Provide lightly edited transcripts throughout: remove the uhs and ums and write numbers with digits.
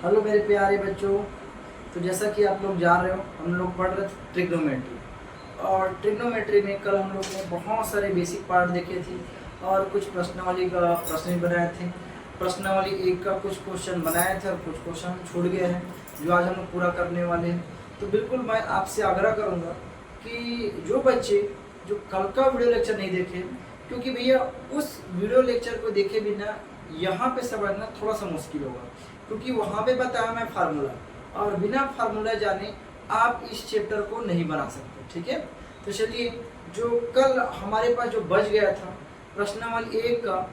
Hello मेरे प्यारे बच्चों। तो जैसा कि आप लोग जान रहे हो, हम लोग पढ़ रहे थे ट्रिग्नोमेट्री। और ट्रिग्नोमेट्री में कल हम लोग ने बहुत सारे बेसिक पार्ट देखे थे और कुछ प्रश्नावली का प्रश्न भी बनाए थे। प्रश्नावली एक का कुछ क्वेश्चन बनाए थे और कुछ क्वेश्चन छूट गए हैं जो आज हम लोग पूरा करने वाले हैं। तो बिल्कुल मैं आपसे आग्रह करूँगा कि जो बच्चे जो कल का वीडियो लेक्चर नहीं देखे, क्योंकि भैया उस वीडियो लेक्चर को देखे बिना यहाँ पे समझना थोड़ा सा मुश्किल होगा, क्योंकि वहाँ पे बताया मैं फार्मूला और बिना फार्मूला जाने आप इस चैप्टर को नहीं बना सकते। ठीक है, तो चलिए, जो कल हमारे पास जो बच गया था प्रश्नावली एक का,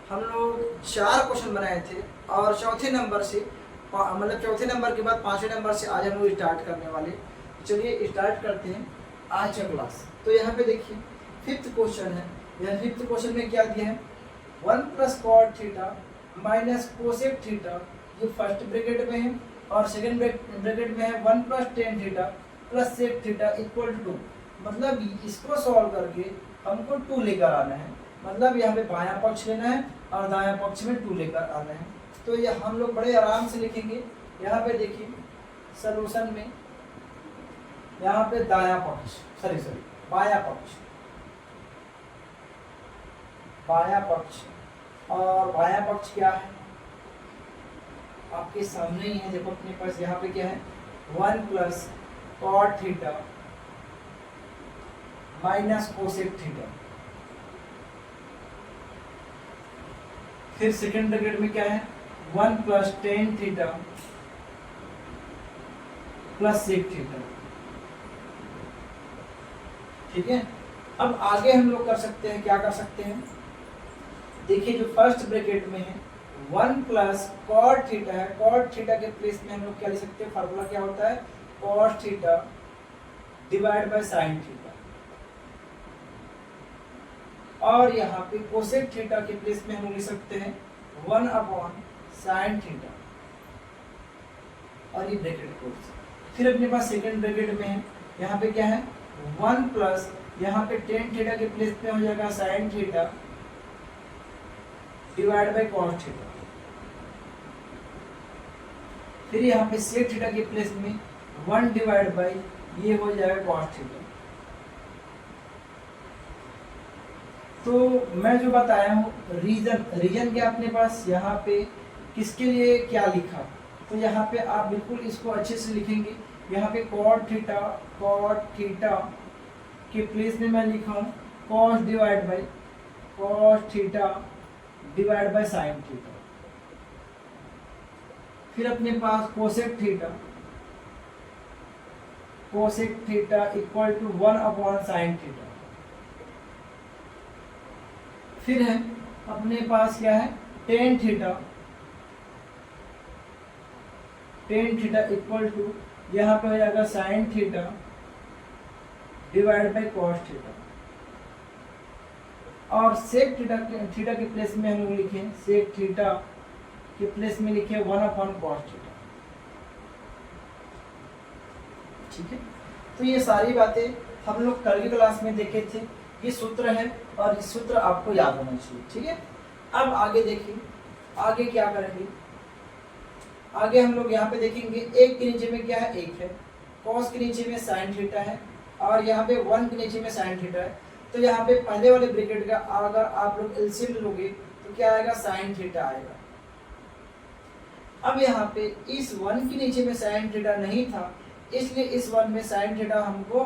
हम लोग 4 क्वेश्चन बनाए थे और चौथे नंबर से मतलब चौथे नंबर के बाद 5वें नंबर से आज हम लोग स्टार्ट करने वाले। चलिए स्टार्ट करते हैं आज का क्लास। तो यहाँ पे देखिए 5th क्वेश्चन है। यह 5th क्वेश्चन में क्या दिया है, 1 + cot theta minus cosec theta, ये फर्स्ट ब्रैकेट में है, और सेकंड ब्रैकेट में है 1 + tan theta plus sec theta equal to 2। मतलब इसको सॉल्व करके हमको 2 लेकर आना है, मतलब यहाँ पे बायां पक्ष लेना है और दायां पक्ष में 2 लेकर आना है। तो ये हम लोग बड़े आराम से लिखेंगे। यहाँ पे देखिए सलूशन में यहाँ पे दायां पक्ष बायां पक्ष और बायां पक्ष क्या है आपके सामने ही है। देखो अपने पास यहाँ पे क्या है, 1 + cot theta minus cosec theta. फिर सेकंड ब्रैकेट में क्या है, 1 + tan theta plus sec theta. ठीक है, अब आगे हम लोग कर सकते हैं, क्या कर सकते हैं, देखिए जो फर्स्ट ब्रैकेट में है 1 + cot थीटा है, cot थीटा के प्लेस में हम लोग क्या लिख सकते हैं, फार्मूला क्या होता है, cos theta divide by sin theta. और यहाँ पे कोसेक थीटा के प्लेस में हम लोग लिख सकते हैं 1/sin थीटा, और ये ब्रैकेट क्लोज। फिर अपने पास सेकंड ब्रैकेट में है, यहाँ पे क्या है, 1 + यहाँ पे tan थीटा के प्लेस में हो जाएगा sin theta divide bye cos theta. फिर यहाँ पे sec थीटा के प्लेस में 1 डिवाइड बाय ये हो जाएगा cos थीटा। तो मैं जो बताया हूँ रीजन क्या अपने पास यहाँ पे किसके लिए क्या लिखा, तो यहाँ पे आप बिल्कुल इसको अच्छे से लिखेंगे। यहाँ पे cot थीटा के प्लेस में मैं लिखा हूँ cos theta divide by sin theta. फिर अपने पास cosec theta equal to 1/sin theta. फिर है अपने पास क्या है, tan थीटा इक्वल टू यहाँ पे हो जाएगा sin theta divide bye cos theta. और sec थीटा के प्लेस में हम लोग लिखे, sec थीटा के प्लेस में लिखे 1/cos थीटा। ठीक है, तो ये सारी बातें हम लोग कल की क्लास में देखे थे। ये सूत्र है और इस सूत्र आपको याद होना चाहिए। ठीक है, अब आगे देखिए, आगे क्या करेंगे, आगे हम लोग यहाँ पे देखेंगे 1 के नीचे में क्या है, 1 है, cos के नीचे में sin थीटा है, और यहाँ पे 1 के नीचे में sin थीटा है। तो यहाँ पे पहले वाले ब्रैकेट का अगर आप लोग एलसीएम लोगे तो क्या आएगा, sin थीटा आएगा। अब यहाँ पे इस 1 के नीचे में sin थीटा नहीं था, इसलिए इस 1 में sin थीटा हमको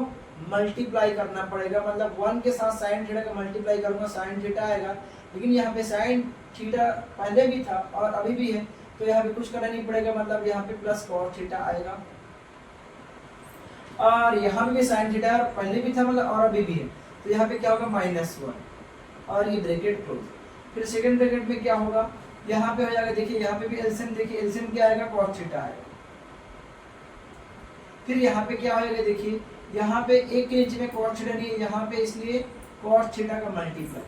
मल्टीप्लाई करना पड़ेगा, मतलब 1 के साथ sin थीटा का मल्टीप्लाई करूंगा sin थीटा आएगा। लेकिन यहाँ पे sin थीटा पहले भी था और अभी भी है, तो यहाँ पे कुछ करना नहीं पड़ेगा, मतलब यहाँ पे प्लस cos थीटा आएगा। और यहाँ पे भी sin थीटा पहले भी था मतलब और अभी भी है, तो यहाँ पे क्या होगा, -1 और ये ब्रैकेट क्लोज। फिर सेकंड ब्रैकेट में क्या होगा, यहाँ पे हो जाएगा, देखिए यहाँ पे भी एलसीएम, देखिए एलसीएम क्या आएगा, cos थीटा आएगा। फिर यहाँ पे क्या होगा, देखिए यहाँ पे 1 के नीचे में cos थीटा नहीं है यहाँ पे, इसलिए cos थीटा का मल्टीप्लाई।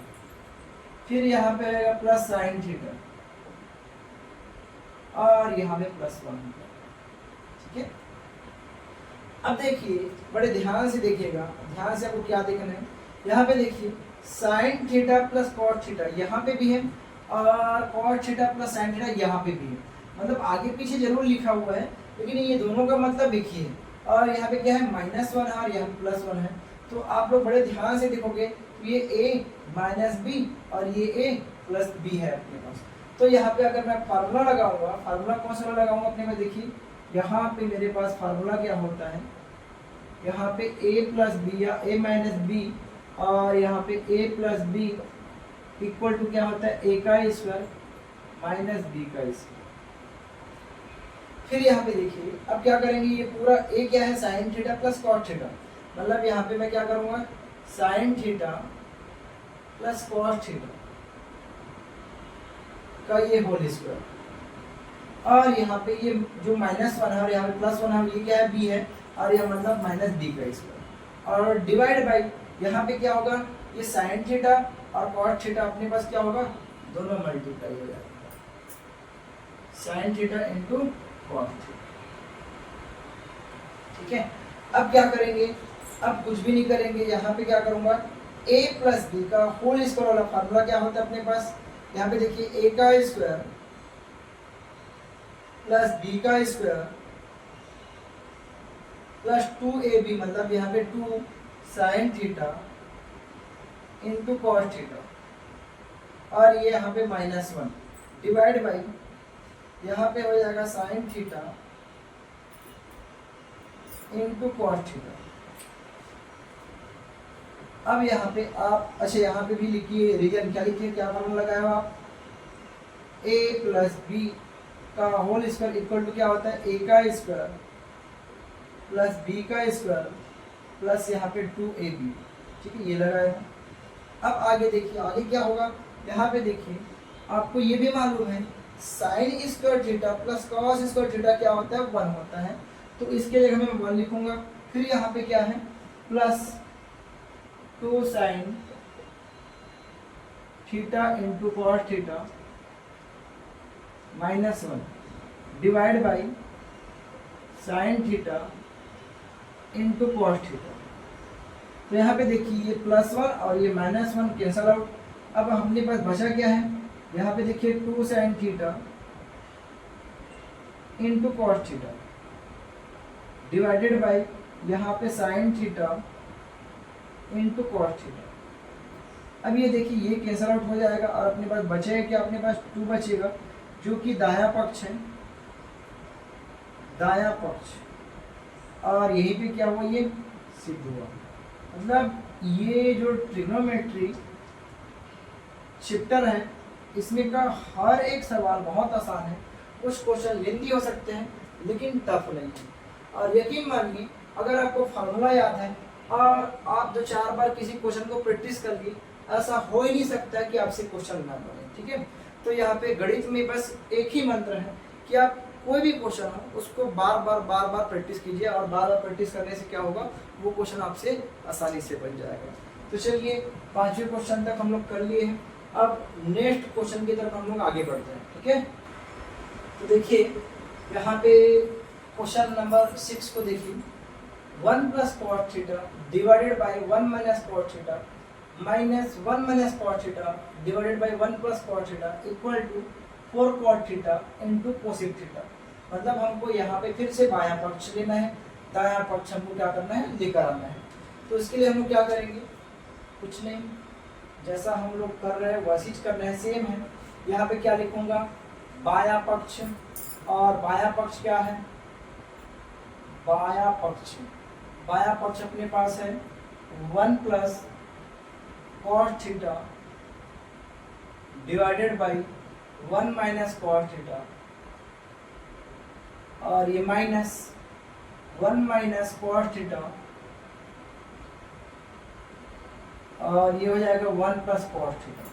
फिर यहाँ पे आएगा प्लस sin थीटा और यहाँ पे +1। ठीक है, अब देखिए बड़े ध्यान से देखिएगा, ध्यान से आपको क्या देखना है, यहाँ पे देखिए sin theta plus cos theta यहाँ पे भी है और cos theta plus sin theta यहाँ पे भी है। मतलब आगे पीछे जरूर लिखा हुआ है लेकिन ये दोनों का मतलब एक ही है। और यहाँ पे क्या है -1 है और यहाँ पे +1 है। तो आप लोग बड़े ध्यान से देखोगे तो ये a माइनस बी और ये a प्लस बी है अपने पास। तो यहाँ पे अगर मैं फार्मूला लगाऊंगा, फार्मूला कौन सा लगाऊंगा अपने में, देखिए यहाँ पे मेरे पास फार्मूला क्या होता है, यहाँ पे a प्लस बी या a माइनस बी और यहाँ पे a plus b equal to क्या होता है a का स्क्वायर माइनस b का स्क्वायर। फिर यहाँ पे देखिए अब क्या करेंगे, ये पूरा a क्या है sine theta plus cot theta, मतलब यहाँ पे मैं क्या करूँगा sine theta plus cos theta का ये होल स्क्वायर और यहाँ पे ये जो -1 है और यहाँ पे +1 है ये क्या है b है और यह मतलब -b का स्क्वायर और डिवाइड बाई यहाँ पे क्या होगा ये साइन थीटा और कॉस थीटा अपने पास क्या होगा दोनों मल्टीप्लाई हो जाएगा, sine theta into cos theta. ठीक है, अब क्या करेंगे, अब कुछ भी नहीं करेंगे, यहाँ पे क्या करूंगा a प्लस बी का होल स्क्वायर वाला फार्मूला क्या होता है अपने पास, यहाँ पे देखिए a का स्क्वायर प्लस b का स्क्वायर प्लस 2ab मतलब यहाँ पे 2 sine theta into cos theta और ये यहाँ पे -1 डिवाइड बाई यहाँ पे हो जाएगा sine theta into cos theta. अब यहाँ पे आप अच्छा यहाँ पे भी लिखिए रीजन, क्या लिखिए क्या फॉर्मूला लगाया हो आप, a प्लस बी का होल स्क्वायर इक्वल टू क्या होता है a का स्क्वायर प्लस b का स्क्वायर प्लस यहाँ पे 2ab। ठीक है, ये लगाया है। अब आगे देखिए आगे क्या होगा, यहाँ पे देखिए आपको ये भी मालूम है sign square theta plus cos square theta क्या होता है 1 होता है, तो इसके जगह मैं 1 लिखूंगा। फिर यहाँ पे क्या है plus 2 sine theta into cos theta -1 divide by sine theta into cos theta. तो यहाँ पे देखिए ये +1 और ये -1 कैंसल आउट। अब हमने पास बचा क्या है, यहाँ पे देखिए 2 sine theta into cos theta divided by यहाँ पे sine theta into cos theta. अब ये देखिए ये कैंसल आउट हो जाएगा और अपने पास बचेगा क्या, अपने पास 2 बचेगा जो कि दायां पक्ष है, दायां पक्ष, और यहीं पे क्या हुआ ये सिद्ध हुआ। मतलब ये जो ट्रिग्नोमेट्री चैप्टर है इसमें का हर एक सवाल बहुत आसान है, कुछ क्वेश्चन लेंदी हो सकते हैं लेकिन टफ नहीं है। और यकीन मानिए अगर आपको फार्मूला याद है और आप 2-4 बार किसी क्वेश्चन को प्रैक्टिस कर लिए, ऐसा हो ही नहीं सकता कि आपसे क्वेश्चन ना बने। ठीक है, तो यहाँ पे गणित में बस एक ही मंत्र है कि आप कोई भी क्वेश्चन हो उसको बार बार प्रैक्टिस कीजिए और बार बार प्रैक्टिस करने से क्या होगा वो क्वेश्चन आपसे आसानी से बन जाएगा। तो चलिए 5वें क्वेश्चन तक हम लोग कर लिए हैं, अब नेक्स्ट क्वेश्चन की तरफ हम लोग आगे बढ़ते हैं। ठीक है, तो देखिए यहाँ पे क्वेश्चन नंबर 6 को देखिए, 1 plus cos theta divided by 1 minus cos theta minus 1 minus cos theta divided by 1 plus cos theta equal to 4 cos theta into cosec theta. मतलब हमको यहाँ पे फिर से बायां पक्ष लेना है, दायां पक्ष हमको क्या करना है लेकर आना है। तो इसके लिए हम लोग क्या करेंगे, कुछ नहीं, जैसा हम लोग कर रहे हैं वैसी चीज करना है, सेम है। यहाँ पे क्या लिखूंगा बायां पक्ष, और बायां पक्ष क्या है बायां पक्ष अपने पास है 1 plus cos theta divided by 1 minus cos theta और ये माइनस 1 माइनस कॉस थीटा और ये हो जाएगा 1 प्लस कॉस थीटा।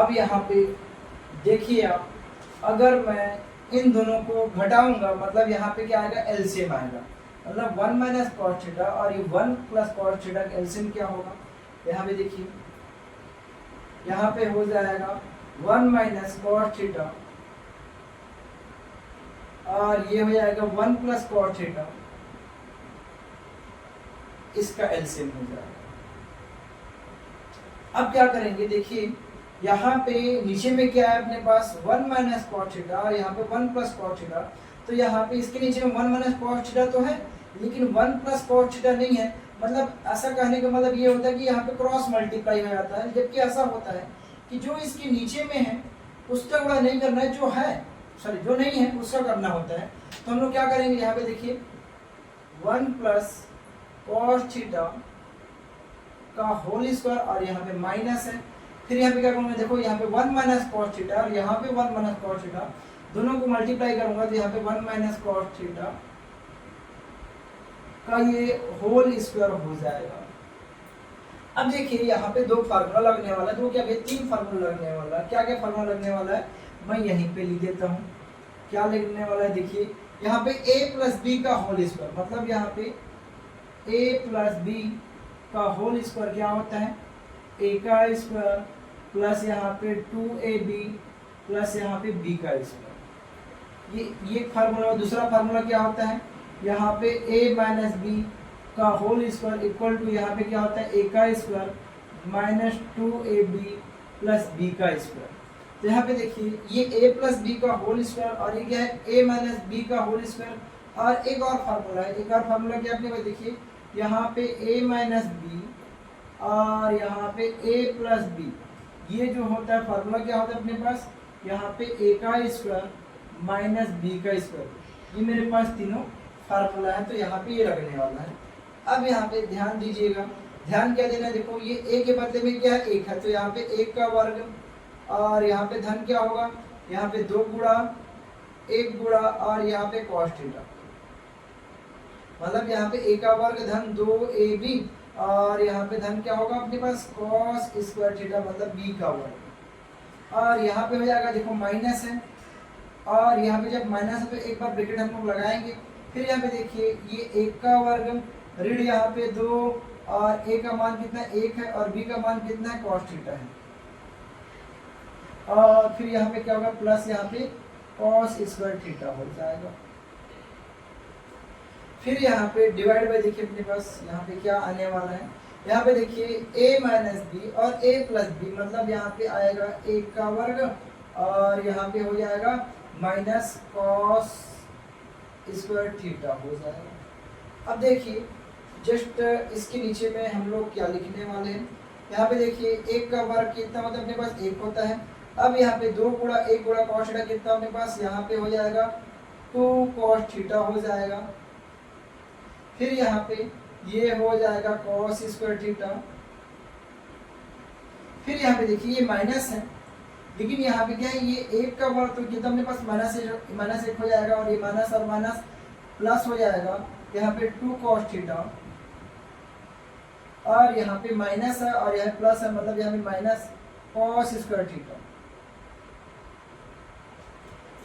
अब यहाँ पे देखिए आप, अगर मैं इन दोनों को घटाऊंगा मतलब यहाँ पे क्या आएगा एलसीएम आएगा, मतलब 1 माइनस कॉस थीटा और ये 1 प्लस कॉस थीटा का एलसीएम क्या होगा, यहाँ पे देखिए यहाँ पे हो जाएगा 1 माइनस कॉस थीटा और ये हो जाएगा 1 प्लस कॉस थीटा, इसका एलसीएम हो जाएगा। अब क्या करेंगे देखिए यहाँ पे नीचे में क्या है अपने पास 1 माइनस कॉस थीटा और यहाँ पे 1 प्लस कॉस थीटा। तो यहाँ पे इसके नीचे में 1 माइनस कॉस थीटा तो है, लेकिन 1 प्लस कॉस थीटा नहीं है। मतलब ऐसा कहने का मतलब ये होता है कि यहाँ पे क्रॉस मल्टीप्लाई हो जाता है, जबकि ऐसा होता है कि जो इसके नीचे में है उसका गुणा नहीं करना है, जो है सॉरी जो नहीं है उसका करना होता है। तो हम लोग क्या करेंगे, यहाँ पे देखिए 1 प्लस कॉस थीटा का होल स्क्वायर और यहाँ पे माइनस है। फिर यहाँ पे क्या करूँगा, देखो यहाँ पे 1 माइनस कॉस थीटा और यहाँ पे 1 माइनस कॉस थीटा, दोनों को मल्टीप्लाई करूंगा तो यहाँ पे 1 माइनस कॉस थीटा का ये होल स्क्वायर हो जाएगा। अब देखिए यहाँ पे दो फार्मूला लगने वाला है, तो क्या तीन फार्मूला लगने वाला है। क्या क्या फार्मूला लगने वाला है मैं यहीं पे लिख देता हूँ। क्या लिखने वाला है, देखिए यहाँ पे a प्लस बी का होल स्क्वायर, मतलब यहाँ पे a प्लस बी का होल स्क्वायर क्या होता है, a का स्क्वायर प्लस यहाँ पे 2ab प्लस यहाँ पे b का स्क्वायर। ये फार्मूला। दूसरा फार्मूला क्या होता है, यहाँ पे a माइनस बी का होल स्क्वायर इक्वल टू यहाँ पे क्या होता है, a का square minus 2ab plus b का स्क्वायर। तो यहाँ पे देखिए ये a प्लस बी का होल स्क्वायर और ये क्या है, a माइनस बी का होल स्क्वायर। और एक और फार्मूला है, एक और फार्मूला क्या अपने को देखिए, यहाँ पे a माइनस बी और यहाँ पे a प्लस बी, ये जो होता है फार्मूला क्या होता है अपने पास, यहाँ पे a का स्क्वायर माइनस b का स्क्वायर। ये मेरे पास तीनों फार्मूला है, तो यहाँ पे ये रखने वाला है। अब यहाँ पे ध्यान दीजिएगा, ध्यान क्या देना है, देखो ये a के बदले में क्या है, एक है, तो यहाँ पे एक का वर्ग और यहाँ पे धन क्या होगा, यहाँ पे 2 गुणा 1 गुणा और यहाँ पे कॉस थीटा, मतलब यहाँ पे a का वर्ग धन 2ab और यहाँ पे धन क्या होगा अपने पास, कॉस स्क्वायर थीटा मतलब b का वर्ग। और यहाँ पे हो जाएगा, देखो माइनस है और यहाँ पे जब माइनस है तो एक बार ब्रैकेट हम लोग लगाएंगे। फिर यहाँ पे देखिए ये 1 का वर्ग ऋण यहाँ पे 2 और a का मान कितना 1 है और b का मान कितना है, कॉस थीटा है। और फिर यहाँ पे क्या होगा, प्लस यहाँ पे कॉस स्क्वायर थीटा हो जाएगा। फिर यहाँ पे डिवाइड बाय, देखिए अपने पास यहाँ पे क्या आने वाला है, यहाँ पे देखिए a माइनस बी और a प्लस बी, मतलब यहाँ पे आएगा 1 का वर्ग और यहाँ पे हो जाएगा माइनस कॉस स्क्वायर थीटा हो जाएगा। अब देखिए जस्ट इसके नीचे में हम लोग क्या लिखने वाले हैं, यहाँ पे देखिए 1 का वर्ग कितना मतलब अपने पास 1 होता है। अब यहाँ पे 2 गुणा 1 गुणा कॉस थीटा कितना अपने पास, यहाँ पे हो जाएगा 2 कॉस थीटा हो जाएगा। फिर यहाँ पे ये हो जाएगा कॉस स्क्वायर थीटा। फिर यहाँ पे देखिए ये माइनस है, लेकिन यहाँ पे क्या है, ये 1 का वर्ग तो कितना अपने पास माइनस 1 हो जाएगा और ये माइनस और माइनस प्लस हो जाएगा, यहाँ पे 2 कॉस थीटा और यहाँ पे माइनस है और यहाँ प्लस है, मतलब यहाँ पे माइनस कॉस स्क्वायर थीटा।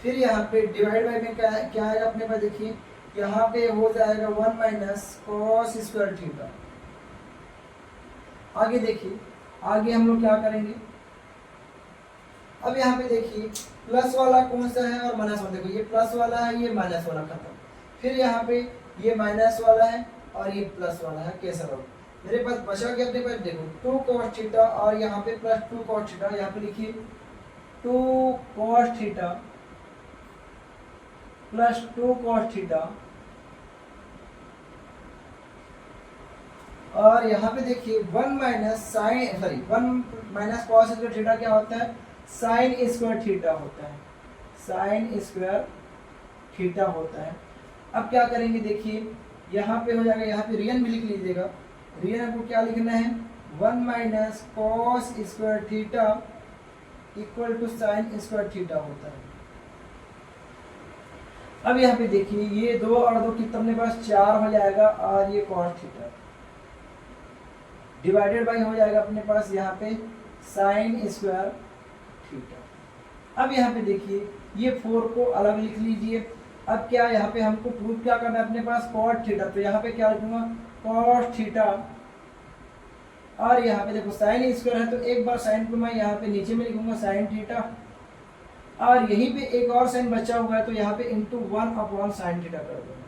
फिर यहाँ पे डिवाइड बाय में क्या आएगा अपने पास, देखिए यहाँ पे हो जाएगा 1 माइनस कॉस स्क्वायर थीटा। आगे देखिए, आगे हम लोग क्या करेंगे, अब यहाँ पे देखिए प्लस वाला कौन सा है और माइनस वाला, देखो ये प्लस वाला है, ये माइनस वाला खत्म। फिर यहाँ पे ये माइनस वाला है और ये प्लस वाला है, कैसा होगा, मेरे पास बचा क्या अपने पास, देखो 2 cos थीटा और यहाँ पे प्लस 2 cos थीटा, यहाँ पे लिखिए 2 cos theta plus 2 cos theta और यहाँ पे देखिए 1 माइनस कॉस स्क्वायर थीटा क्या होता है, साइन स्क्वायर थीटा होता है, साइन स्क्वायर थीटा होता है। अब क्या करेंगे, देखिए यहाँ पे हो जाएगा, यहाँ पे रियल भी लिख लीजिएगा, रियल आपको क्या लिखना है, 1 minus cos square theta equal to sine square theta होता है। अब यहाँ पे देखिए ये 2 और 2 कितना अपने पास 4 हो जाएगा और ये कॉस थीटा डिवाइडेड बाय हो जाएगा अपने पास यहाँ पे साइन स्क्वायर थीटा। अब यहाँ पे देखिए ये 4 को अलग लिख लीजिए। अब क्या यहाँ पे हमको प्रूफ क्या करना है अपने पास, कॉट थीटा, तो यहाँ पे क्या लिखूंगा कॉस थीटा और यहाँ पे देखो साइन स्क्वायर है तो एक बार साइन को मैं यहाँ पे नीचे में लिखूंगा साइन थीटा और यहीं पे एक और साइन बचा हुआ है तो यहाँ पे इंटू 1/sin थीटा कर दूंगा।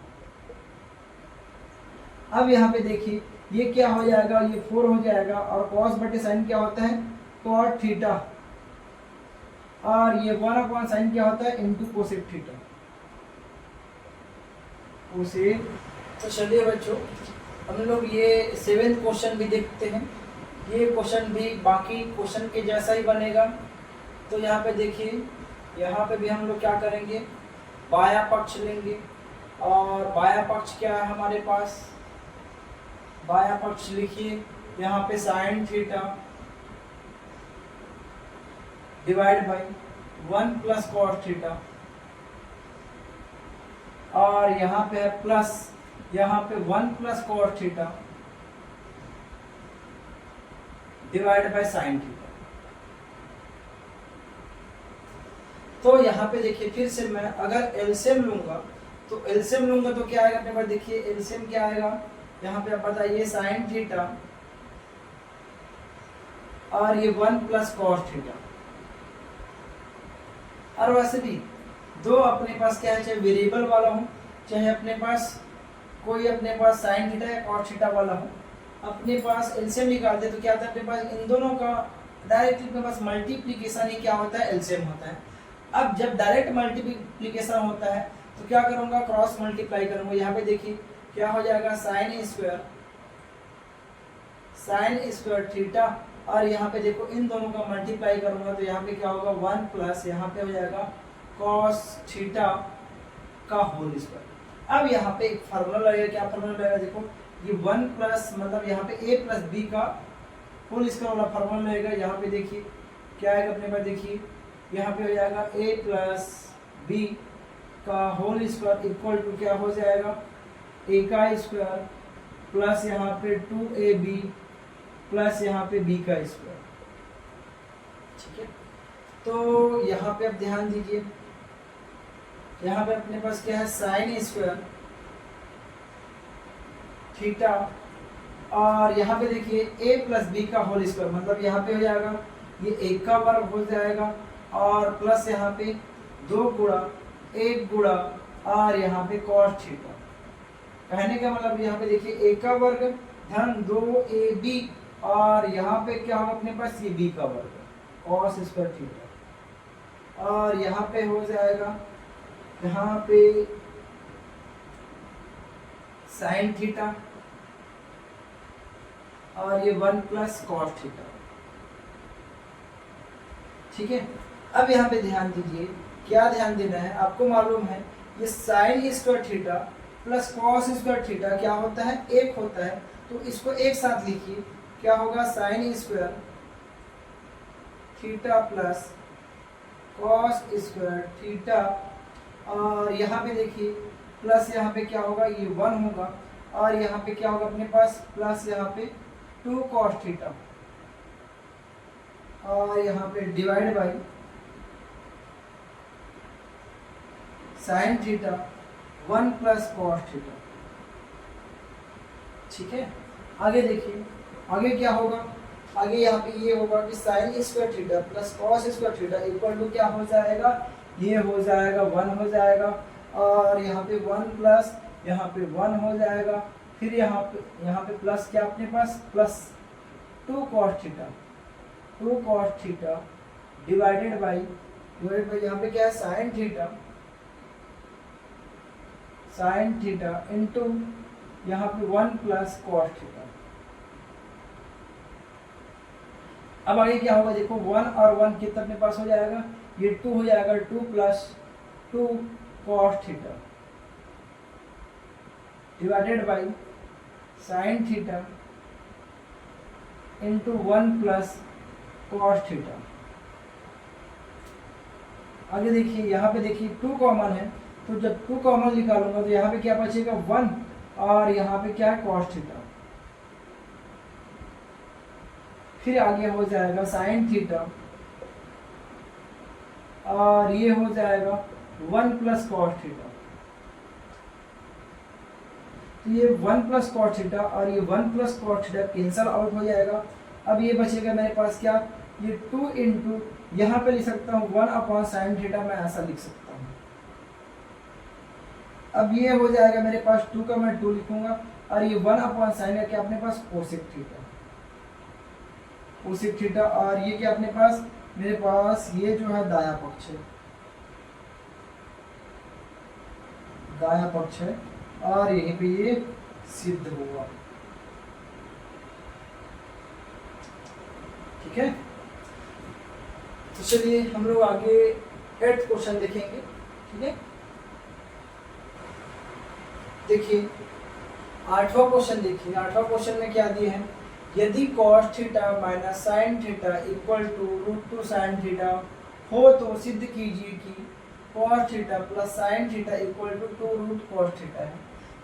अब यहाँ पे देखिए ये क्या हो जाएगा, ये 4 हो जाएगा और कॉस बटे साइन क्या होता है, कॉट थीटा और ये 1/sin क्या होता है इंटू कोसेक थीटा, कोसेक। तो चलिए बच्चों हम लोग ये 7th क्वेश्चन भी देखते हैं। ये क्वेश्चन भी बाकी क्वेश्चन के जैसा ही बनेगा। तो यहाँ पे देखिए, यहाँ पे भी हम लोग क्या करेंगे, बाया पक्ष लेंगे। और बाया पक्ष क्या है हमारे पास, बाया पक्ष लिखिए यहाँ पे sine theta divide by 1 plus cos theta, और यहाँ पे है प्लस, यहाँ पे 1 plus cos theta divide by sine theta. तो यहाँ पे देखिए फिर से मैं अगर एलसीएम लूंगा तो एलसीएम लूंगा तो क्या आएगा अपने पास, देखिए एलसीएम क्या आएगा, यहाँ पे आप बताइए साइन थीटा और ये 1 प्लस कॉस थीटा। और वैसे भी दो अपने पास क्या है, चाहे वेरिएबल वाला हो चाहे अपने पास कोई अपने पास साइन थीटा या कॉस थीटा वाला हो, अपने पास एलसीएम निकालते तो क्या होता है अपने पास इन दोनों का डायरेक्टली अपने पास मल्टीप्लिकेशन ही क्या होता है, एलसीएम होता है। अब जब डायरेक्ट मल्टीप्लिकेशन होता है तो क्या करूंगा, क्रॉस मल्टीप्लाई करूंगा। यहाँ पे देखिए क्या हो जाएगा, साइन स्क्वायर थीटा, और यहाँ पे देखो इन दोनों का मल्टीप्लाई करूंगा तो यहाँ पे क्या होगा 1 प्लस यहाँ पे हो जाएगा कॉस थीटा का होल स्क्वायर। अब यहाँ पे एक फार्मूला लगेगा, क्या फार्मूला लगेगा, देखो ये 1 प्लस मतलब यहाँ पे a प्लस बी का होल स्क्वायर वाला फार्मूला लगेगा। यहाँ पे देखिए क्या आएगा अपने पास, देखिए यहाँ पे हो जाएगा a प्लस बी का होल स्क्वायर इक्वल टू क्या हो जाएगा, a का स्क्वायर प्लस यहाँ पे 2ab प्लस यहाँ पे b का स्क्वायर। ठीक है, तो यहाँ पे आप ध्यान दीजिए, यहाँ पे अपने पास क्या है साइन स्क्वायर थीटा, और यहाँ पे देखिए a प्लस बी का होल स्क्वायर मतलब यहाँ पे हो जाएगा ये 1 का वर्ग हो जाएगा और प्लस यहाँ पे 2 गुणा 1 गुणा और यहाँ पे कॉस थीटा। कहने का मतलब यहाँ पे देखिए a का वर्ग धन 2ab और यहाँ पे क्या होगा अपने पास ये b का वर्ग कॉस स्क्वायर थीटा, और यहाँ पे हो जाएगा यहाँ पे साइन थीटा और ये 1 प्लस कॉस थीटा। ठीक है, अब यहाँ पे ध्यान दीजिए, क्या ध्यान देना है, आपको मालूम है ये sign square theta plus cos square theta क्या होता है, एक होता है। तो इसको एक साथ लिखिए, क्या होगा sign square theta plus cos square theta, और यहाँ पे देखिए प्लस यहाँ पे क्या होगा ये 1 होगा और यहाँ पे क्या होगा अपने पास प्लस यहाँ पे 2 कॉस थीटा, और यहाँ पे divide by sine theta 1 plus cos theta. ठीक है, आगे देखिए आगे क्या होगा, आगे यहाँ पे ये होगा कि sine square theta plus cos square theta equal to क्या हो जाएगा, ये हो जाएगा 1 हो जाएगा, और यहाँ पे 1 प्लस यहाँ पे 1 हो जाएगा, फिर यहाँ पे प्लस क्या अपने पास plus 2 cos theta divided by यहाँ पे क्या है साइन थीटा इंटू यहाँ पे 1 प्लस कॉस थीटा। अब आगे क्या होगा, देखो 1 और 1 कितना अपने पास हो जाएगा, ये 2 हो जाएगा, 2 plus 2 cos theta divided by sine theta into 1 plus cos theta. आगे देखिए यहाँ पे देखिए 2 कॉमन है, तो जब 2 कॉमन निकालूंगा तो यहाँ पे क्या बचेगा 1 और यहाँ पे क्या है कॉस थीटा, फिर आगे हो जाएगा साइन थीटा और ये हो जाएगा 1 प्लस कॉस थीटा। तो ये 1 प्लस कॉस थीटा और ये 1 plus cos theta cancel out हो जाएगा। अब ये बचेगा मेरे पास क्या, ये 2 इंटू यहाँ पे लिख सकता हूँ 1 अपॉन साइन थीटा, मैं ऐसा लिख सकता हूँ। अब ये हो जाएगा मेरे पास 2 का मैं 2 लिखूंगा और ये 1 अपॉन साइन है क्या अपने पास कोसेक थीटा, और ये क्या अपने पास मेरे पास ये जो है दाया पक्ष है, दाया पक्ष है और यहीं पे ये सिद्ध हुआ। ठीक है, तो चलिए हम लोग आगे 8th क्वेश्चन देखेंगे। ठीक है, देखिए 8वां क्वेश्चन देखिए। 8वां क्वेश्चन में क्या दिए हैं, यदि cos theta minus sine theta equal to √2 sine theta हो तो सिद्ध कीजिए कि cos theta plus sine theta equal to 2√cos theta है।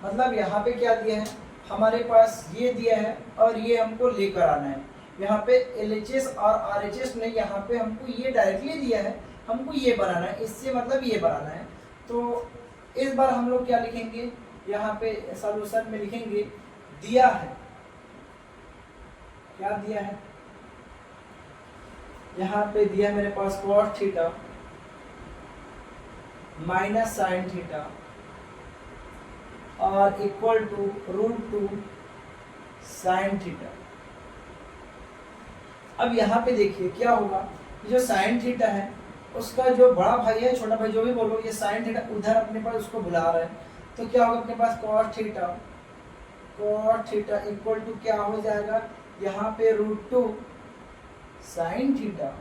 मतलब यहाँ पे क्या दिया है, हमारे पास ये दिया है और ये हमको लेकर आना है। यहाँ पे LHS और RHS ने यहाँ पे हमको ये डायरेक्टली दिया है, हमको ये बनाना है, इससे मतलब ये बनाना है। तो इस बार हम लोग क्या लिखेंगे, यहाँ पे सॉल्यूशन में लिखेंगे दिया है, क्या दिया है, यहाँ पे दिया है मेरे पास cos theta minus sine theta और इक्वल टू √2 साइन थीटा। अब यहाँ पे देखिए क्या होगा, जो साइन थीटा है उसका जो बड़ा भाई है, छोटा भाई जो भी बोलो, ये साइन थीटा उधर अपने पास उसको बुला रहा है, तो क्या होगा अपने पास cos थीटा इक्वल टू क्या हो जाएगा, यहाँ पे √2 साइन थीटा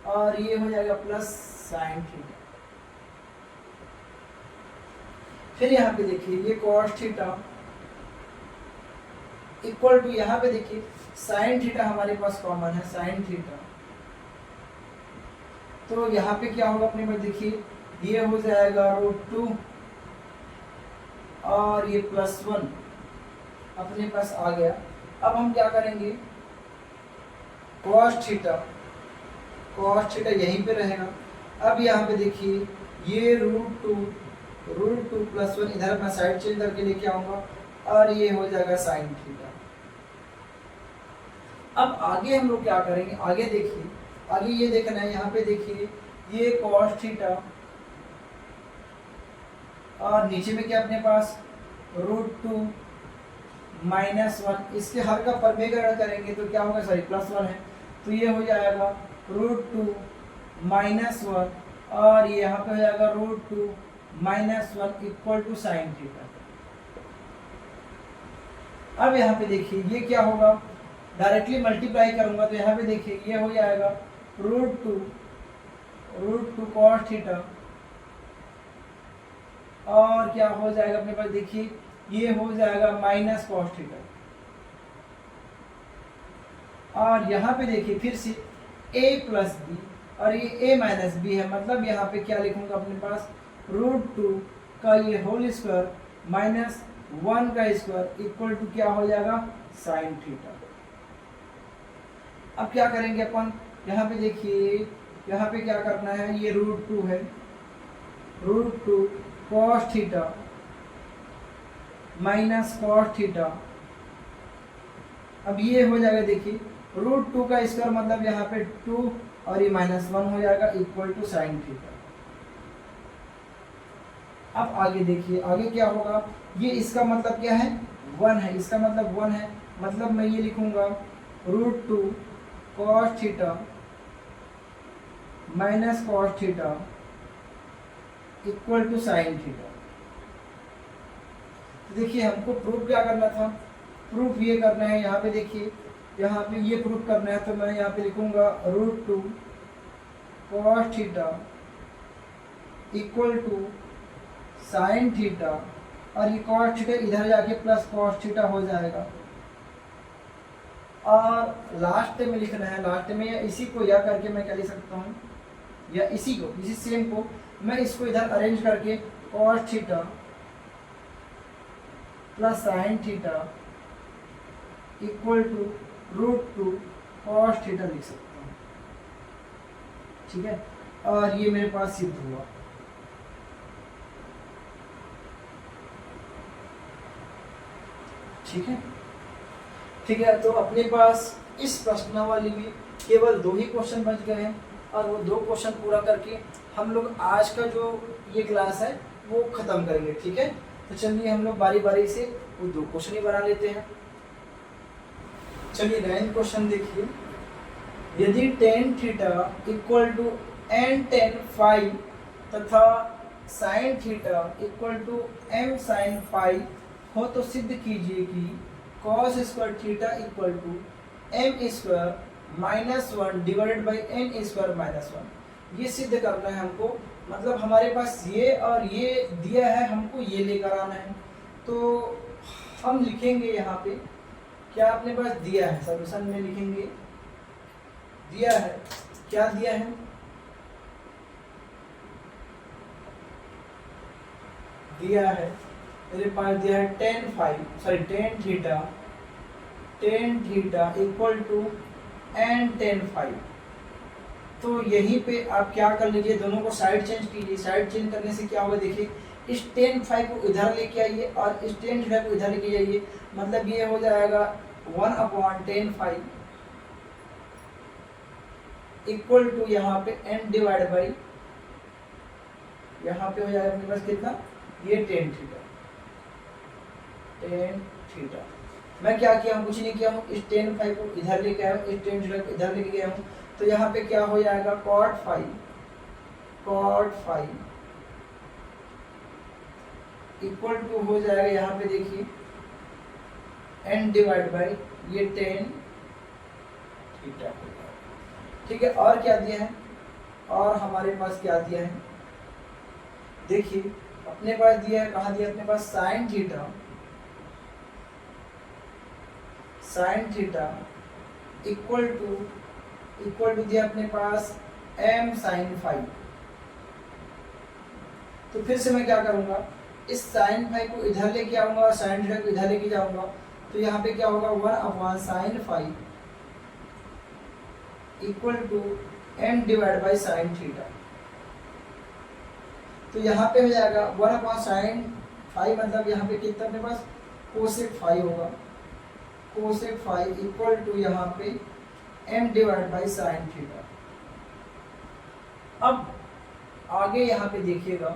और ये हो जाएगा प्लस साइन थीटा। फिर यहाँ पे देखिए ये cos थीटा इक्वल टू, यहाँ पे देखिए साइन थीटा हमारे पास कॉमन है, साइन थीटा, तो यहाँ पे क्या होगा अपने पास, देखिए ये हो जाएगा √2 और ये +1 अपने पास आ गया। अब हम क्या करेंगे, cos थीटा यहीं पे रहेगा। अब यहाँ पे देखिए ये √2 +1 इधर मैं साइड चेंज करके लेके आऊंगा और ये हो जाएगा साइन थीटा। अब आगे हम लोग क्या करेंगे, आगे देखिए, आगे ये देखना है, यहाँ पे देखिए ये cos थीटा और नीचे में क्या अपने पास √2 -1, इसके हर का परमेकरण करेंगे तो क्या होगा, सॉरी +1 है, तो ये हो जाएगा √2 -1 और ये यहाँ पे हो जाएगा √2 -1 इक्वल टू साइन थीटा। अब यहाँ पे देखिए ये क्या होगा, डायरेक्टली मल्टीप्लाई करूंगा तो यहाँ पे देखिए ये हो जाएगा √2 cos थीटा और क्या हो जाएगा अपने पास, देखिए ये हो जाएगा माइनस cos थीटा और यहाँ पे देखिए फिर से a प्लस बी और ये a माइनस बी है, मतलब यहाँ पे क्या लिखूंगा अपने पास √2 का ये होल स्क्वायर -1 का स्क्वायर इक्वल टू क्या हो जाएगा साइन थीटा। अब क्या करेंगे अपन, यहाँ पे देखिए यहाँ पे क्या करना है, ये √2 है, √2 cos थीटा -cos थीटा। अब ये हो जाएगा, देखिए √2 का स्क्वायर मतलब यहाँ पे 2 और ये -1 हो जाएगा इक्वल टू साइन थीटा। अब आगे देखिए आगे क्या होगा, ये इसका मतलब क्या है 1 है, इसका मतलब 1 है, मतलब मैं ये लिखूंगा √2 cos theta -cos theta equal to sine theta. तो देखिए हमको प्रूफ क्या करना था, प्रूफ ये करना है, यहाँ पे देखिए यहाँ पे ये प्रूफ करना है, तो मैं यहाँ पे लिखूंगा √2 cos theta equal to sine theta और ये cos थीटा इधर जाके प्लस cos थीटा हो जाएगा और लास्ट में लिखना है, लास्ट में या इसी को या करके मैं क्या लिख सकता हूँ, या इसी को, इसी सेम को मैं इसको इधर अरेंज करके cos theta plus sine theta equal to √2 cos theta लिख सकता हूँ। ठीक है, और ये मेरे पास सिद्ध हुआ। ठीक है, ठीक है, तो अपने पास इस प्रश्नावली में केवल 2 ही क्वेश्चन बच गए हैं और वो 2 क्वेश्चन पूरा करके हम लोग आज का जो ये क्लास है वो ख़त्म करेंगे। ठीक है, तो चलिए हम लोग बारी बारी से वो 2 क्वेश्चन ही बना लेते हैं। चलिए 9th क्वेश्चन देखिए। यदि tan theta equal to N tan phi तथा sine theta equal to M sine phi हो तो सिद्ध कीजिए कि cos square theta equal to M square minus one divided by N square minus one. ये सिद्ध करना है हमको, मतलब हमारे पास ये और ये दिया है, हमको ये लेकर आना है। तो हम लिखेंगे यहाँ पे क्या अपने पास दिया है, सॉल्यूशन में लिखेंगे दिया है, क्या दिया है, दिया है मेरे पास दिया है tan theta equal to N tan five. तो यहीं पे आप क्या कर लीजिए, दोनों को साइड चेंज कीजिए। साइड चेंज करने से क्या होगा, देखिए इस टेन फाइव को इधर लेके आइए और इस टेन थीटा को इधर लेके जाइए, मतलब ये हो जाएगा 1/10 इक्वल टू यहाँ पे n डिवाइड बाई, यहाँ पे हो जाएगा अपने पास कितना, ये टेन थीटा। मैं क्या किया हूँ, कुछ नहीं किया हूँ, इस टेन फाइव को इधर लेके आया हूँ, इस टेन थीटा को इधर लेके गया हूँ। तो यहाँ पे क्या हो जाएगा, कॉट फाइव इक्वल टू हो जाएगा यहाँ पे देखिए n डिवाइड बाई ये टेन थीटा। ठीक है, और क्या दिया है, और हमारे पास क्या दिया है, देखिए अपने पास दिया है, कहाँ दिया अपने पास, साइन थीटा इक्वल टू दिया अपने पास m साइन फाइव। तो फिर से मैं क्या करूंगा, इस साइन फाइव को इधर लेके आऊंगा और साइन थीटा को इधर लेके जाऊंगा। तो यहाँ पे क्या होगा, 1/sin equal to m divide by sine theta. तो यहाँ पे हो जाएगा 1/sin फाइव, मतलब यहाँ पे कितना अपने पास कोसेक फाइव होगा, कोसेक फाइव इक्वल टू यहाँ पे m divide by sine theta. अब आगे यहाँ पे देखिएगा,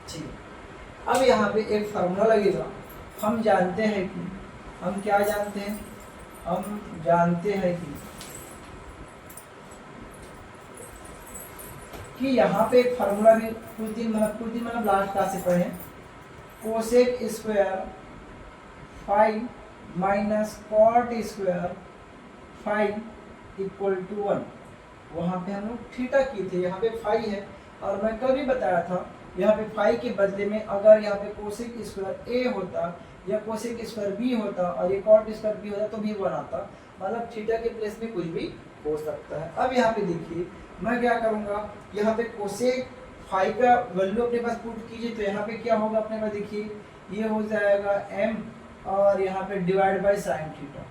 ठीक, अब यहाँ पे एक फार्मूला लगेगा। हम जानते हैं कि, हम क्या जानते हैं, हम जानते हैं कि यहाँ पे एक फार्मूला भी कुछ दिन मतलब लास्ट क्लास से पढ़े, cosec square five minus cot square five equal to 1। वहाँ पे हम लोग थीटा की थे, यहाँ पे फाइव है, और मैं कल भी बताया था यहाँ पे फाइव के बदले में अगर यहाँ पे कोसेक स्क्वायर ए होता या कोसेक स्क्वायर बी होता और ये कॉट स्क्वायर बी होता तो भी 1 आता, मतलब थीटा के प्लेस में कुछ भी हो सकता है। अब यहाँ पे देखिए मैं क्या करूँगा, यहाँ पे कोसेक फाइव का वैल्यू अपने पास पुट कीजिए। तो यहाँ पे क्या होगा अपने पास, देखिए ये हो जाएगा m और यहाँ पे डिवाइड बाई साइन थीटा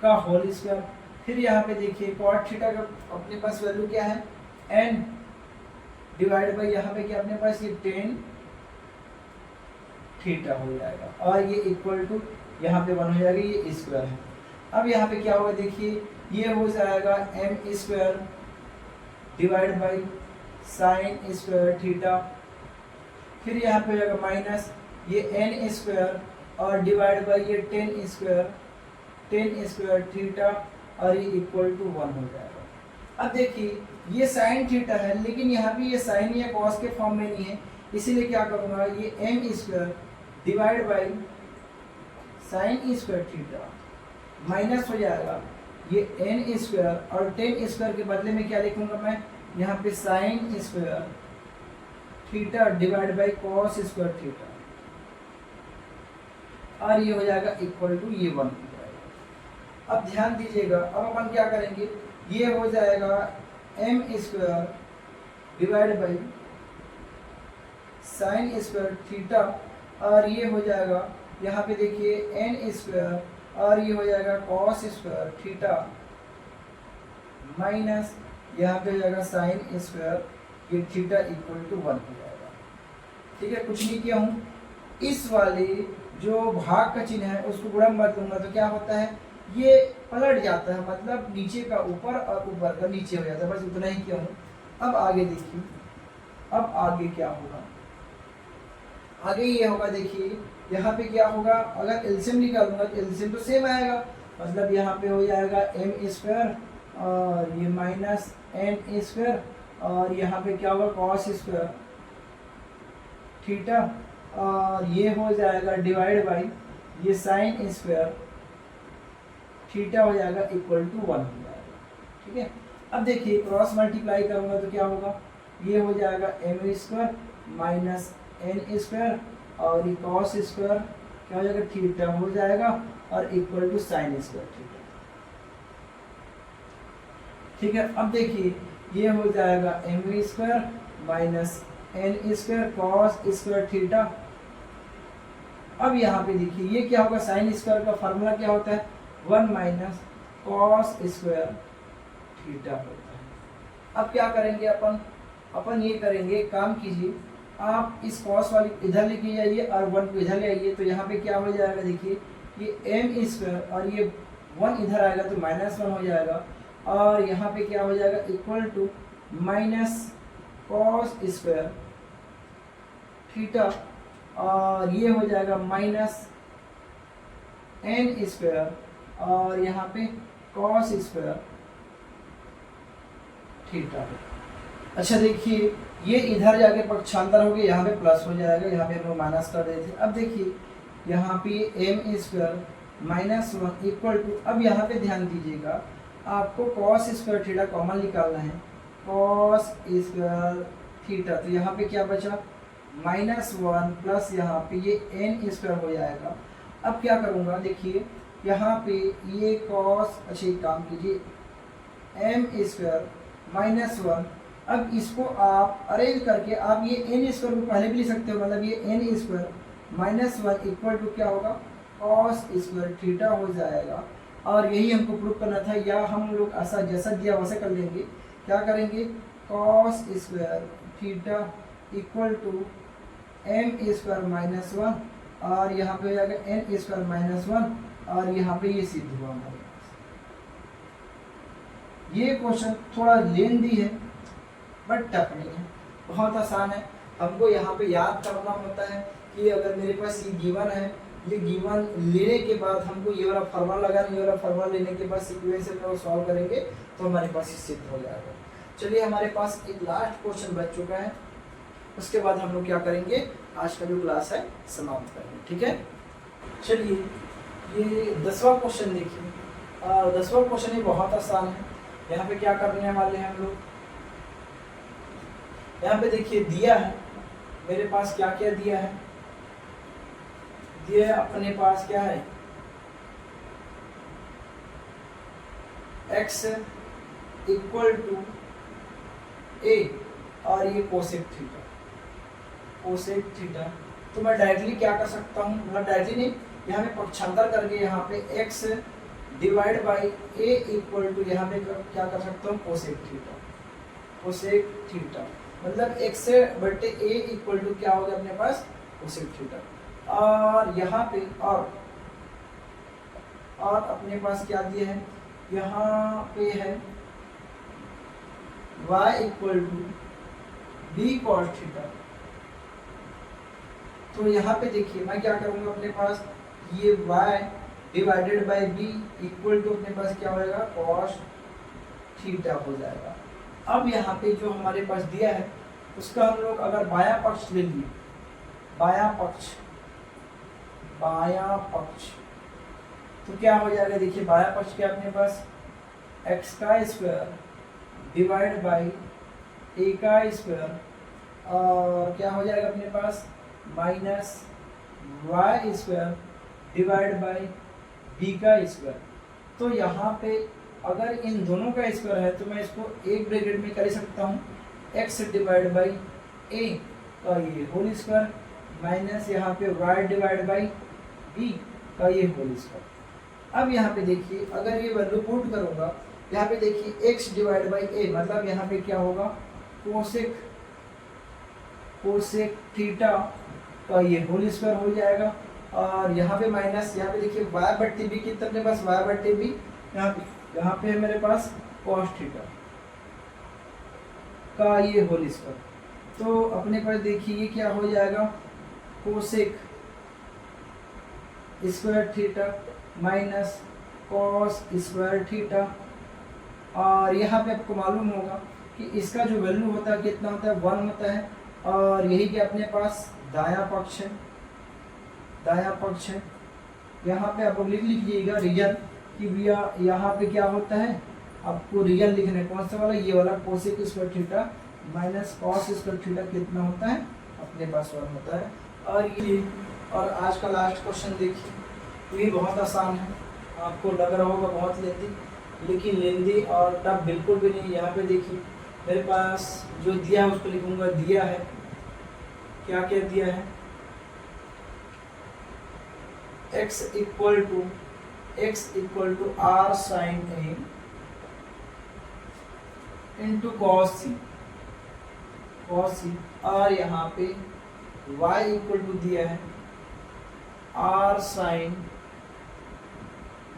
का होल स्क्वायर। फिर यहाँ पे देखिए कॉट थीटा का अपने पास वैल्यू क्या है, n डिवाइड बाई यहाँ पे क्या अपने पास ये टेन थीटा हो जाएगा, और ये इक्वल टू यहाँ पे 1 हो जाएगा, ये स्क्वायर है। अब यहाँ पे क्या होगा, देखिए ये हो जाएगा m square divide by sign square theta. फिर यहाँ पे हो जाएगा माइनस ये n स्क्वायर और डिवाइड बाई ये टेन स्क्वायर थीटा, और ये इक्वल टू 1 हो जाएगा। अब देखिए ये साइन थीटा है, लेकिन यहाँ पे ये साइन या कॉस के फॉर्म में नहीं है, इसीलिए क्या करूँगा, ये m square divide by sign square theta minus हो जाएगा ये n स्क्वायर, और टेन स्क्वायर के बदले में क्या लिखूंगा मैं, यहाँ पे sign square theta divide by cos square theta, और ये हो जाएगा इक्वल टू ये 1 हो जाएगा। अब ध्यान दीजिएगा, अब अपन क्या करेंगे, ये हो जाएगा m square divide by sign square theta, और ये हो जाएगा यहाँ पे देखिए n स्क्वायर, और ये हो जाएगा कॉस स्क्वायर थीटा माइनस यहाँ पे हो जाएगा साइन स्क्वायर ये थीटा इक्वल टू 1 हो जाएगा। ठीक है, कुछ नहीं किया हूँ, इस वाले जो भाग का चिन्ह है उसको गुणा मत दूंगा तो क्या होता है, ये पलट जाता है, मतलब नीचे का ऊपर और ऊपर का नीचे हो जाता है, बस उतना ही किया हूँ। अब आगे देखिए, अब आगे क्या होगा, आगे ये होगा, देखिए यहाँ पे क्या होगा, अगर एलसीएम निकालूंगा तो एलसीएम तो सेम आएगा, मतलब यहाँ पे हो जाएगा एम स्क्वायर और ये माइनस एन स्क्वायर और यहाँ पे क्या होगा कॉस स्क्वायर थीटा और ये हो जाएगा डिवाइड बाई ये साइन स्क्वायर थीटा हो जाएगा इक्वल टू 1 हो जाएगा। ठीक है, अब देखिए क्रॉस मल्टीप्लाई करूंगा तो क्या होगा, ये हो जाएगा m square minus n square और ये कॉस स्क्वायर क्या हो जाएगा थीटा हो जाएगा और equal to sine square theta. ठीक है, अब देखिए ये हो जाएगा m square minus n square cos square theta. अब यहाँ पे देखिए ये क्या होगा, साइन स्क्वायर का फार्मूला क्या होता है 1 माइनस कॉस स्क्वायर थीटा होता है। अब क्या करेंगे अपन ये करेंगे, काम कीजिए आप इस कॉस वाली इधर लेके जाइए और 1 को इधर ले आइए, तो यहाँ पे क्या हो जाएगा देखिए ये एम स्क्वायर और ये 1 इधर आएगा तो -1 हो जाएगा और यहाँ पे क्या हो जाएगा equal to minus cos square theta और ये हो जाएगा माइनस एन स्क्वायर और यहाँ पे कॉस स्क्वायर थीटा। अच्छा देखिए ये इधर जाके पक्षांतर हो गया, यहाँ पे प्लस हो जाएगा, यहाँ पे हम लोग माइनस कर देते थे। अब देखिए यहाँ पे एम स्क्वायर -1 इक्वल टू, अब यहाँ पे ध्यान दीजिएगा आपको कॉस स्क्वायर थीटा कॉमन निकालना है, कॉस स्क्वायर थीटा, तो यहाँ पे क्या बचा -1 प्लस यहाँ पे ये एन स्क्वायर हो जाएगा। अब क्या करूँगा देखिए यहाँ पे ये कॉस, अच्छा एक काम कीजिए एम स्क्वायर -1, अब इसको आप अरेंज करके आप ये एन स्क्वायर को पहले भी लिख सकते हो, मतलब ये एन स्क्वायर -1 इक्वल टू क्या होगा कॉस स्क्वायर थीटा हो जाएगा। और यही हमको प्रूव करना था, या हम लोग ऐसा जैसा दिया वैसे कर लेंगे। क्या करेंगे cos square theta equal to M square -1 और यहाँ पे हो जाएगा एन स्क्वायर -1 और यहाँ पे ये सिद्ध हुआ हमारे पास। ये क्वेश्चन थोड़ा लेंदी है बट टफ नहीं है, बहुत आसान है। हमको यहाँ पे याद करना होता है कि अगर मेरे पास ये गिवन है, ये गिवन लेने के बाद हमको ये वाला फॉर्मूला लगाना, ये वाला फॉर्मूला लेने के बाद सीक्वेंस में वो सॉल्व करेंगे तो हमारे पास ये सिद्ध हो जाएगा। चलिए हमारे पास एक लास्ट क्वेश्चन बच चुका है, उसके बाद हम लोग क्या करेंगे आज का जो क्लास है समाप्त करेंगे। ठीक है, चलिए ये 10वां क्वेश्चन देखिए। 10वां क्वेश्चन ये बहुत आसान है। यहाँ पे क्या करने वाले हैं हम लोग, यहाँ पे देखिए दिया है मेरे पास क्या क्या दिया है, दिया है अपने पास क्या है x इक्वल टू a और ये कोसेक थीटा, कोसेक थीटा। तो मैं डायरेक्टली क्या कर सकता हूँ, मतलब डायरेक्टली नहीं, यहाँ पे पक्षांतर करके यहाँ पे x divide by a equal to यहाँ पे क्या कर सकता हूँ कोसेक थीटा, कोसेक थीटा मतलब x से बटे a इक्वल टू क्या होगा अपने पास कोसेक थीटा। और यहाँ पे और अपने पास क्या दिया है, यहाँ पे है y equal to b cos theta. तो यहाँ पे देखिए मैं क्या करूँगा, अपने पास ये y divided by b equal to अपने पास क्या हो जाएगा cos थीटा हो जाएगा। अब यहाँ पे जो हमारे पास दिया है उसका हम लोग अगर बायां पक्ष ले लिए, बायां पक्ष तो क्या हो जाएगा, देखिए बायां पक्ष क्या अपने पास x का स्क्वायर डिवाइड बाई a का स्क्वायर और क्या हो जाएगा अपने पास minus y square divide by b का स्क्वायर। तो यहाँ पे अगर इन दोनों का स्क्वायर है तो मैं इसको एक ब्रैकेट में कर सकता हूँ x डिवाइड बाई a का ये होल स्क्वायर माइनस यहाँ पे y डिवाइड बाई b का ये होल स्क्वायर। अब यहाँ पे देखिए अगर ये वैल्यू पुट करूँगा, यहाँ पे देखिए x डिवाइड बाई a मतलब यहाँ पे क्या होगा कोसेक थीटा का ये होल स्क्वायर हो जाएगा और यहाँ पे माइनस, यहाँ पे देखिए y बट्टे b कितना अपने पास y बट्टे b, यहाँ पे है मेरे पास cos थीटा का ये होल स्क्वायर। तो अपने पास देखिए ये क्या हो जाएगा cosec square theta minus cos square theta. और यहाँ पे आपको मालूम होगा कि इसका जो वैल्यू होता है कितना होता है, 1 होता है। और यही कि अपने पास दायां पक्ष है, दायां पक्ष है। यहाँ पे आप लोग लिख लीजिएगा रियल कि भैया यहाँ पे क्या होता है, आपको रियल लिखना है। कौन सा वाला, ये वाला cosec square theta minus cos square theta कितना होता है, अपने पास 1 होता है। और ये, और आज का लास्ट क्वेश्चन देखिए, ये बहुत आसान है, आपको लग रहा होगा बहुत लेंदी, लेकिन लेंदी और टफ बिल्कुल भी नहीं। यहाँ पे देखिए मेरे पास जो दिया है उसको लिखूंगा, दिया है क्या क्या दिया है, x equal to R sine A into cos C, और यहाँ पे y इक्वल टू दिया है R sine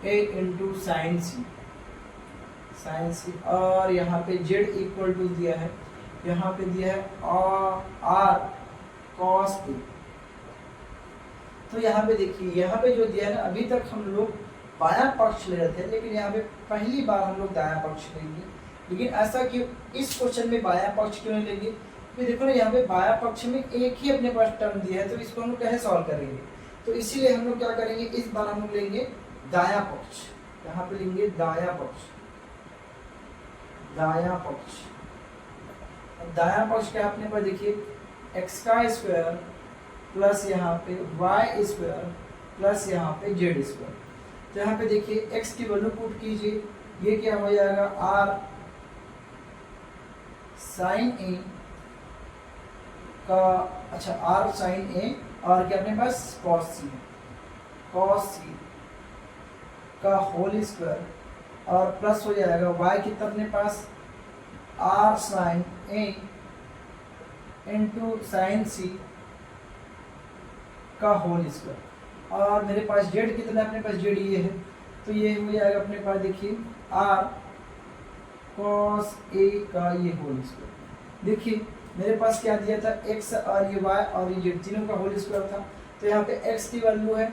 A into sine C, और यहाँ पे z इक्वल टू दिया है, यहाँ पे दिया है आर कॉस ए। तो यहाँ पे देखिए, यहाँ पे जो दिया है ना, अभी तक हम लोग बायां पक्ष ले रहे थे, लेकिन यहाँ पे पहली बार हम लोग दायां पक्ष लेंगे। लेकिन ऐसा क्यों, इस क्वेश्चन में बायां पक्ष क्यों नहीं लेंगे, तो देखो ना यहाँ पे बायां पक्ष में एक ही अपने पास टर्म दिया है, तो इसको हम लोग कैसे सॉल्व करेंगे। तो इसीलिए हम लोग क्या करेंगे, इस बार हम लोग लेंगे दायां पक्ष। यहाँ पे लेंगे दायां पक्ष, दायां पक्ष क्या अपने पास देखिए, एक्स का स्क्वायर प्लस यहाँ पे वाई स्क्वायर प्लस यहाँ पे जेड स्क्वायर। तो यहाँ पे देखिए x की वैल्यू पुट कीजिए, ये क्या हो जाएगा, r साइन ए का, अच्छा r साइन ए, और क्या अपने पास cos c का होल स्क्वायर, और प्लस हो जाएगा y कितना अपने पास r sign A into sine सी का होल स्क्वायर। और मेरे पास z कितना है, अपने पास z ये है, तो ये हो जाएगा अपने पास देखिए r cos a का ये होल स्क्वायर। देखिए मेरे पास क्या दिया था, x और ये y और ये z तीनों का होल स्क्वायर था। तो यहाँ पे x की वैल्यू है,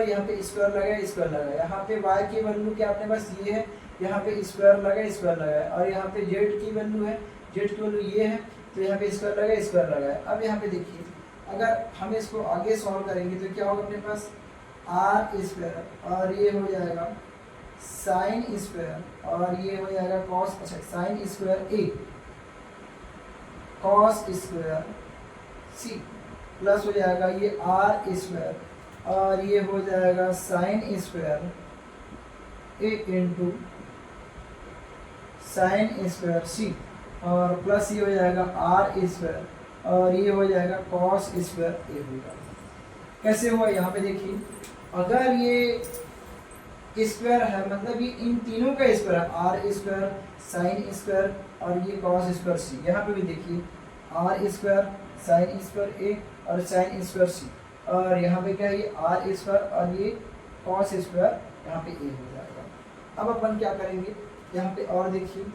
यहाँ पे स्क्वायर लगा, यहाँ पे y की वैल्यू क्या अपने पास ये है, यहाँ पे स्क्वायर लगा, और यहाँ पे z की वैल्यू है, z की वैल्यू ये है, तो यहाँ पे स्क्वायर लगा। अब यहाँ पे देखिए, अगर हम इसको आगे सॉल्व करेंगे तो क्या होगा, अपने पास r स्क्वायर, और ये हो जाएगा साइन स्क्वायर, और ये हो जाएगा कॉस, अच्छा साइन स्क्वायर ए कॉस स्क्वायर सी, प्लस हो जाएगा ये r स्क्वायर, और ये हो जाएगा साइन स्क्वायर ए इंटू साइन स्क्वायर सी, और प्लस ये हो जाएगा r स्क्वायर, और ये हो जाएगा कॉस स्क्वायर ए होगा। कैसे हुआ, यहाँ पे देखिए, अगर ये स्क्वायर है मतलब ये इन तीनों का स्क्वायर है, आर स्क्वायर साइन स्क्वायर और ये कॉस स्क्वायर सी। यहाँ पे भी देखिए आर स्क्वायर साइन स्क्वायर ए और साइन स्क्वायर सी, और यहाँ पे क्या है, ये आर स्क्वायर और ये कॉस स्क्वायर, यहाँ पे ए हो जाएगा। अब अपन क्या करेंगे, यहाँ पे और देखिए,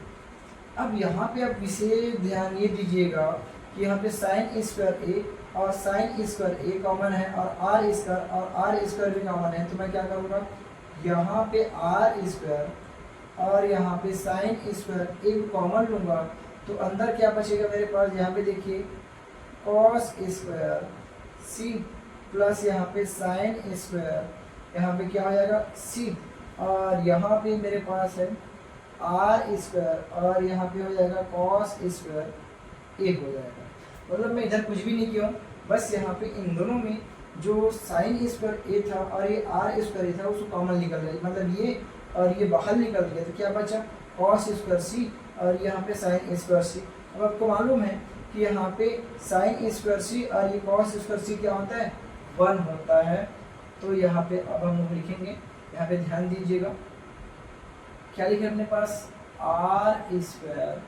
अब यहाँ पे आप विशेष ध्यान ये दीजिएगा कि यहाँ पे साइन स्क्वायर ए और साइन स्क्वायर ए कॉमन है, और आर स्क्वायर भी कॉमन है। तो मैं क्या करूँगा, यहाँ पे आर स्क्वायर और यहाँ पे साइन स्क्वायर ए कॉमन लूँगा, तो अंदर क्या बचेगा मेरे पास, यहाँ पे देखिए कॉस स्क्वायर सी प्लस यहाँ पे साइन स्क्वायर, यहाँ पे क्या हो जाएगा सी, और यहाँ पे मेरे पास है आर स्क्वायर, और यहाँ पे हो जाएगा कॉस स्क्वायर ए हो जाएगा। मतलब मैं इधर कुछ भी नहीं किया, बस यहाँ पे इन दोनों में जो साइन स्क्वायर ए था और ये आर स्क्वायर ए था उसको कॉमन निकल गया, मतलब ये और ये बाहर निकल गया, तो क्या बचा कॉस स्क्वायर सी और यहाँ पे साइन स्क्वायर सी। अब आपको मालूम है कि यहाँ पे साइन स्क्वायर सी और ये कॉस स्क्वायर सी क्या होता है, 1 होता है। तो यहाँ पे अब हम लोग लिखेंगे, यहाँ पे ध्यान दीजिएगा क्या लिखे अपने पास, आर स्क्वायर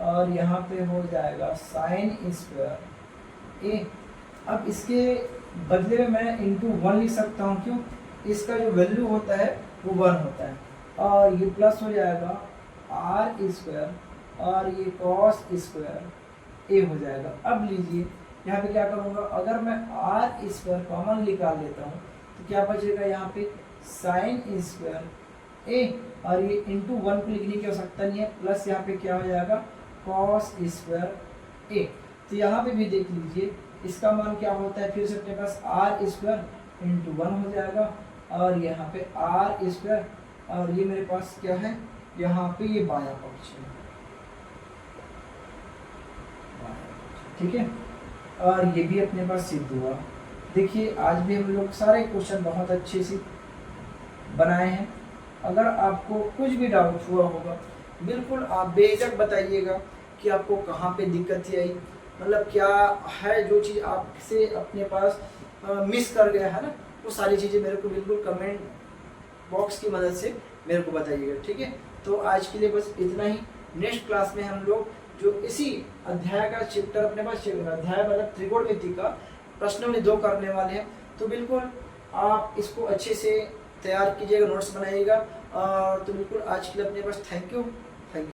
और यहाँ पे हो जाएगा साइन स्क्वायर ए। अब इसके बदले में मैं इंटू 1 लिख सकता हूँ, क्यों, इसका जो वैल्यू होता है वो 1 होता है, और ये प्लस हो जाएगा आर स्क्वायर और ये कॉस स्क्वायर ए हो जाएगा। अब लीजिए यहाँ पे क्या करूँगा, अगर मैं आर स्क्वायर कॉमन निकाल लेता हूँ तो क्या बचेगा यहाँ पे साइन स्क्वायर ए, और ये इंटू 1 को लिखने की आवश्यकता नहीं है, प्लस यहाँ पे क्या हो जाएगा कॉस स्क्वायर ए। तो यहाँ पे भी देख लीजिए इसका मान क्या होता है, फिर से अपने पास आर स्क्वायर इंटू 1 हो जाएगा, और यहाँ पे आर स्क्वायर, और ये मेरे पास क्या है यहाँ पे ये बायां पक्ष है, ठीक है। और ये भी अपने पास सिद्ध हुआ। देखिए आज भी हम लोग सारे क्वेश्चन बहुत अच्छे से बनाए हैं। अगर आपको कुछ भी डाउट हुआ होगा बिल्कुल आप बेझिझक बताइएगा कि आपको कहाँ पे दिक्कत आई, मतलब क्या है जो चीज़ आपसे अपने पास मिस कर गया है ना, वो सारी चीज़ें मेरे को बिल्कुल कमेंट बॉक्स की मदद से मेरे को बताइएगा, ठीक है। तो आज के लिए बस इतना ही। नेक्स्ट क्लास में हम लोग जो इसी अध्याय का चैप्टर अपने पास अध्याय मतलब त्रिकोणमिति का प्रश्नावली 2 करने वाले हैं, तो बिल्कुल आप इसको अच्छे से तैयार कीजिएगा, नोट्स बनाइएगा। और तो बिल्कुल आज के लिए अपने पास थैंक यू।